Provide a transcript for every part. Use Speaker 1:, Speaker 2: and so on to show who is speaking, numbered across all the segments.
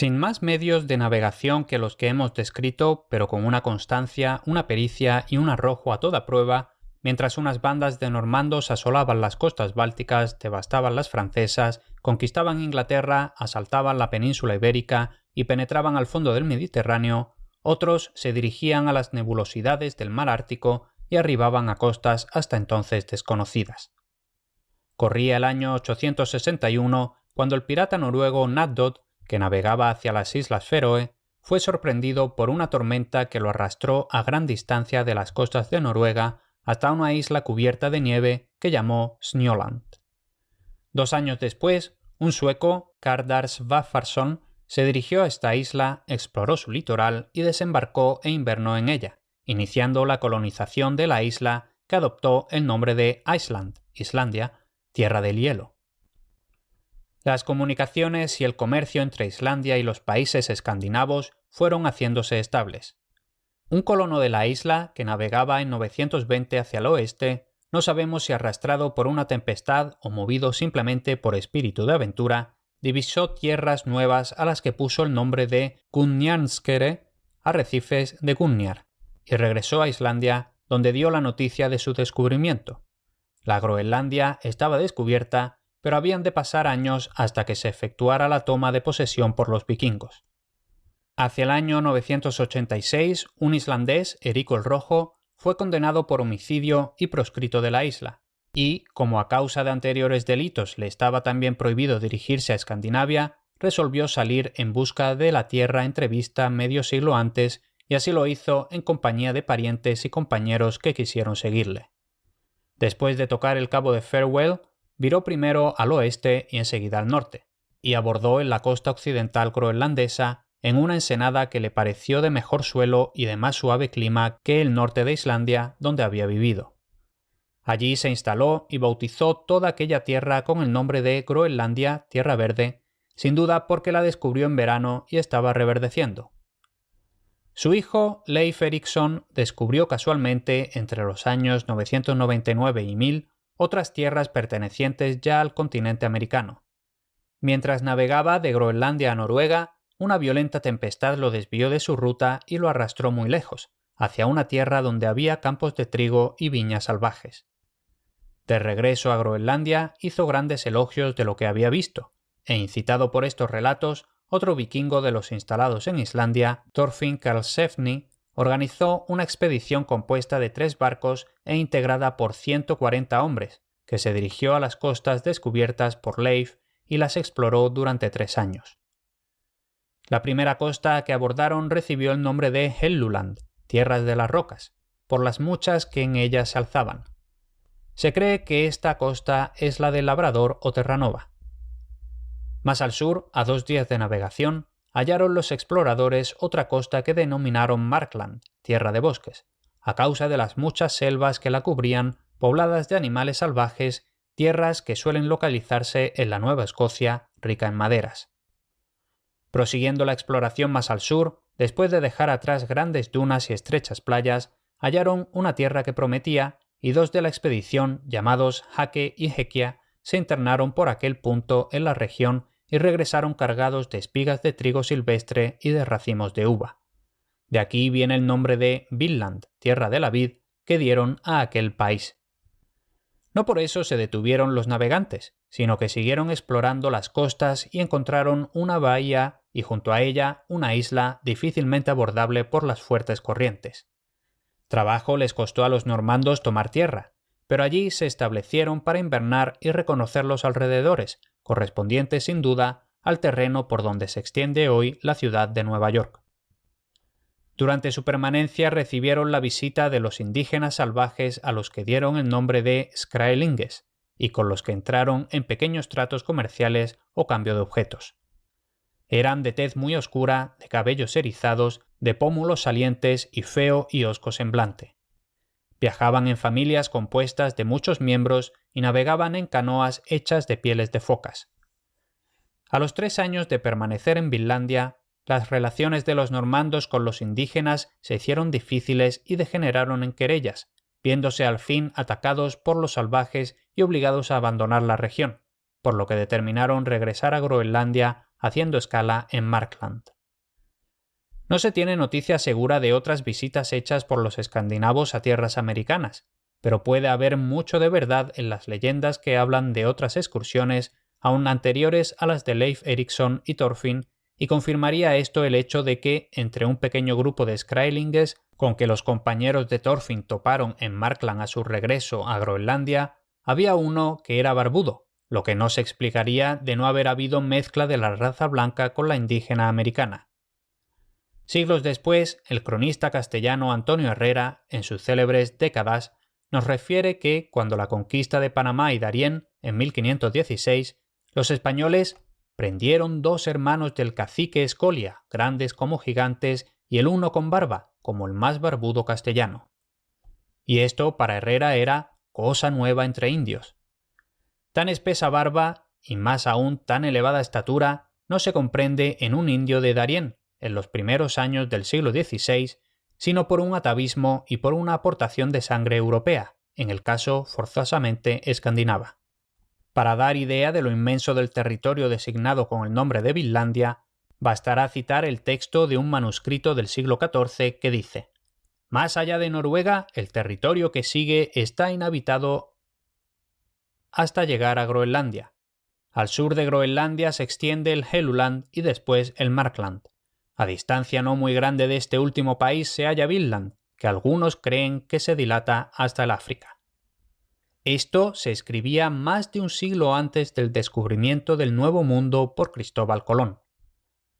Speaker 1: Sin más medios de navegación que los que hemos descrito, pero con una constancia, una pericia y un arrojo a toda prueba, mientras unas bandas de normandos asolaban las costas bálticas, devastaban las francesas, conquistaban Inglaterra, asaltaban la península ibérica y penetraban al fondo del Mediterráneo, otros se dirigían a las nebulosidades del mar Ártico y arribaban a costas hasta entonces desconocidas. Corría el año 861 cuando el pirata noruego Nadod, que navegaba hacia las Islas Feroe, fue sorprendido por una tormenta que lo arrastró a gran distancia de las costas de Noruega hasta una isla cubierta de nieve que llamó Snøland. 2 años después, un sueco, Kardar Svafarsson, se dirigió a esta isla, exploró su litoral y desembarcó e invernó en ella, iniciando la colonización de la isla que adoptó el nombre de Iceland, Islandia, tierra del hielo. Las comunicaciones y el comercio entre Islandia y los países escandinavos fueron haciéndose estables. Un colono de la isla, que navegaba en 920 hacia el oeste, no sabemos si arrastrado por una tempestad o movido simplemente por espíritu de aventura, divisó tierras nuevas a las que puso el nombre de Gunnjarnskere, arrecifes de Gunjar, y regresó a Islandia, donde dio la noticia de su descubrimiento. La Groenlandia estaba descubierta, pero habían de pasar años hasta que se efectuara la toma de posesión por los vikingos. Hacia el año 986, un islandés, Erico el Rojo, fue condenado por homicidio y proscrito de la isla, y, como a causa de anteriores delitos le estaba también prohibido dirigirse a Escandinavia, resolvió salir en busca de la tierra entrevista medio siglo antes, y así lo hizo en compañía de parientes y compañeros que quisieron seguirle. Después de tocar el cabo de Farewell, viró primero al oeste y enseguida al norte, y abordó en la costa occidental groenlandesa en una ensenada que le pareció de mejor suelo y de más suave clima que el norte de Islandia, donde había vivido. Allí se instaló y bautizó toda aquella tierra con el nombre de Groenlandia, Tierra Verde, sin duda porque la descubrió en verano y estaba reverdeciendo. Su hijo, Leif Erikson, descubrió casualmente entre los años 999 y 1000 otras tierras pertenecientes ya al continente americano. Mientras navegaba de Groenlandia a Noruega, una violenta tempestad lo desvió de su ruta y lo arrastró muy lejos, hacia una tierra donde había campos de trigo y viñas salvajes. De regreso a Groenlandia hizo grandes elogios de lo que había visto, e incitado por estos relatos, otro vikingo de los instalados en Islandia, Thorfinn Karlsefni, organizó una expedición compuesta de 3 barcos e integrada por 140 hombres, que se dirigió a las costas descubiertas por Leif y las exploró durante 3 años. La primera costa que abordaron recibió el nombre de Helluland, Tierras de las Rocas, por las muchas que en ellas se alzaban. Se cree que esta costa es la de Labrador o Terranova. Más al sur, a 2 días de navegación, hallaron los exploradores otra costa que denominaron Markland, Tierra de Bosques, a causa de las muchas selvas que la cubrían, pobladas de animales salvajes, tierras que suelen localizarse en la Nueva Escocia, rica en maderas. Prosiguiendo la exploración más al sur, después de dejar atrás grandes dunas y estrechas playas, hallaron una tierra que prometía, y 2 de la expedición, llamados Hake y Hekia, se internaron por aquel punto en la región y regresaron cargados de espigas de trigo silvestre y de racimos de uva. De aquí viene el nombre de Vinland, tierra de la vid, que dieron a aquel país. No por eso se detuvieron los navegantes, sino que siguieron explorando las costas y encontraron una bahía y junto a ella una isla difícilmente abordable por las fuertes corrientes. Trabajo les costó a los normandos tomar tierra, pero allí se establecieron para invernar y reconocer los alrededores, correspondientes sin duda al terreno por donde se extiende hoy la ciudad de Nueva York. Durante su permanencia recibieron la visita de los indígenas salvajes a los que dieron el nombre de Skraelinges y con los que entraron en pequeños tratos comerciales o cambio de objetos. Eran de tez muy oscura, de cabellos erizados, de pómulos salientes y feo y hosco semblante. Viajaban en familias compuestas de muchos miembros y navegaban en canoas hechas de pieles de focas. A los 3 años de permanecer en Vinlandia, las relaciones de los normandos con los indígenas se hicieron difíciles y degeneraron en querellas, viéndose al fin atacados por los salvajes y obligados a abandonar la región, por lo que determinaron regresar a Groenlandia haciendo escala en Markland. No se tiene noticia segura de otras visitas hechas por los escandinavos a tierras americanas, pero puede haber mucho de verdad en las leyendas que hablan de otras excursiones aún anteriores a las de Leif Erikson y Thorfinn, y confirmaría esto el hecho de que, entre un pequeño grupo de Skraelinges con que los compañeros de Thorfinn toparon en Markland a su regreso a Groenlandia, había uno que era barbudo, lo que no se explicaría de no haber habido mezcla de la raza blanca con la indígena americana. Siglos después, el cronista castellano Antonio Herrera, en sus célebres Décadas, nos refiere que, cuando la conquista de Panamá y Darién, en 1516, los españoles prendieron 2 hermanos del cacique Escolia, grandes como gigantes, y el uno con barba, como el más barbudo castellano. Y esto para Herrera era cosa nueva entre indios. Tan espesa barba, y más aún tan elevada estatura, no se comprende en un indio de Darién, en los primeros años del siglo XVI, sino por un atavismo y por una aportación de sangre europea, en el caso forzosamente escandinava. Para dar idea de lo inmenso del territorio designado con el nombre de Vinlandia, bastará citar el texto de un manuscrito del siglo XIV que dice: «Más allá de Noruega, el territorio que sigue está inhabitado hasta llegar a Groenlandia. Al sur de Groenlandia se extiende el Helluland y después el Markland. A distancia no muy grande de este último país se halla Vinland, que algunos creen que se dilata hasta el África». Esto se escribía más de un siglo antes del descubrimiento del Nuevo Mundo por Cristóbal Colón.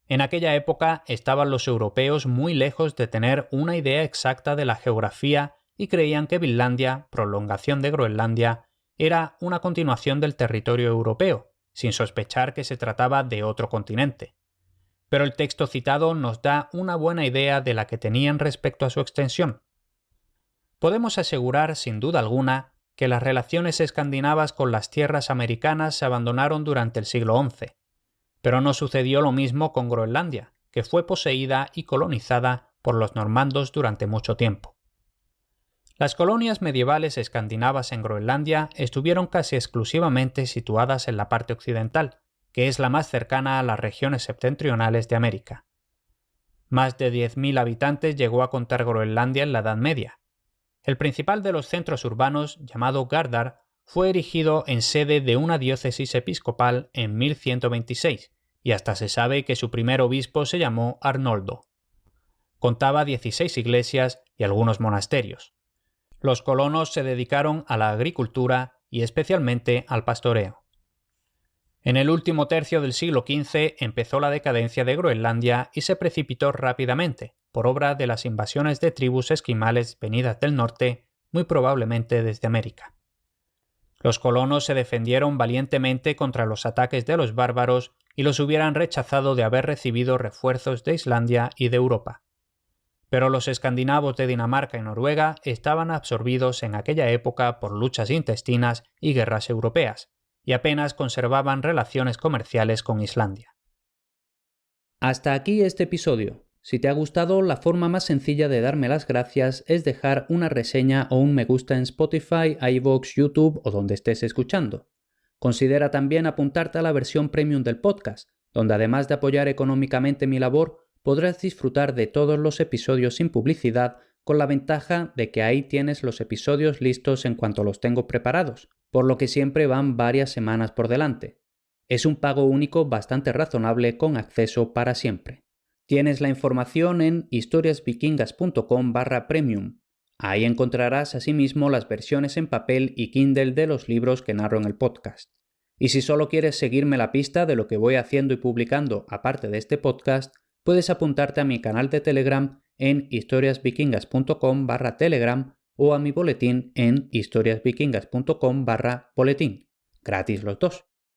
Speaker 1: En aquella época estaban los europeos muy lejos de tener una idea exacta de la geografía y creían que Vinlandia, prolongación de Groenlandia, era una continuación del territorio europeo, sin sospechar que se trataba de otro continente. Pero el texto citado nos da una buena idea de la que tenían respecto a su extensión. Podemos asegurar, sin duda alguna, que las relaciones escandinavas con las tierras americanas se abandonaron durante el siglo XI, pero no sucedió lo mismo con Groenlandia, que fue poseída y colonizada por los normandos durante mucho tiempo. Las colonias medievales escandinavas en Groenlandia estuvieron casi exclusivamente situadas en la parte occidental, que es la más cercana a las regiones septentrionales de América. Más de 10.000 habitantes llegó a contar Groenlandia en la Edad Media. El principal de los centros urbanos, llamado Gardar, fue erigido en sede de una diócesis episcopal en 1126, y hasta se sabe que su primer obispo se llamó Arnoldo. Contaba 16 iglesias y algunos monasterios. Los colonos se dedicaron a la agricultura y especialmente al pastoreo. En el último tercio del siglo XV empezó la decadencia de Groenlandia y se precipitó rápidamente, por obra de las invasiones de tribus esquimales venidas del norte, muy probablemente desde América. Los colonos se defendieron valientemente contra los ataques de los bárbaros y los hubieran rechazado de haber recibido refuerzos de Islandia y de Europa. Pero los escandinavos de Dinamarca y Noruega estaban absorbidos en aquella época por luchas intestinas y guerras europeas, y apenas conservaban relaciones comerciales con Islandia. Hasta aquí este episodio. Si te ha gustado, la forma más sencilla de darme las gracias es dejar una reseña o un me gusta en Spotify, iVoox, YouTube o donde estés escuchando. Considera también apuntarte a la versión premium del podcast, donde además de apoyar económicamente mi labor, podrás disfrutar de todos los episodios sin publicidad, con la ventaja de que ahí tienes los episodios listos en cuanto los tengo preparados, por lo que siempre van varias semanas por delante. Es un pago único bastante razonable con acceso para siempre. Tienes la información en historiasvikingas.com/premium. Ahí encontrarás asimismo las versiones en papel y Kindle de los libros que narro en el podcast. Y si solo quieres seguirme la pista de lo que voy haciendo y publicando aparte de este podcast, puedes apuntarte a mi canal de Telegram en historiasvikingas.com/telegram o a mi boletín en historiasvikingas.com/boletín. Gratis los dos.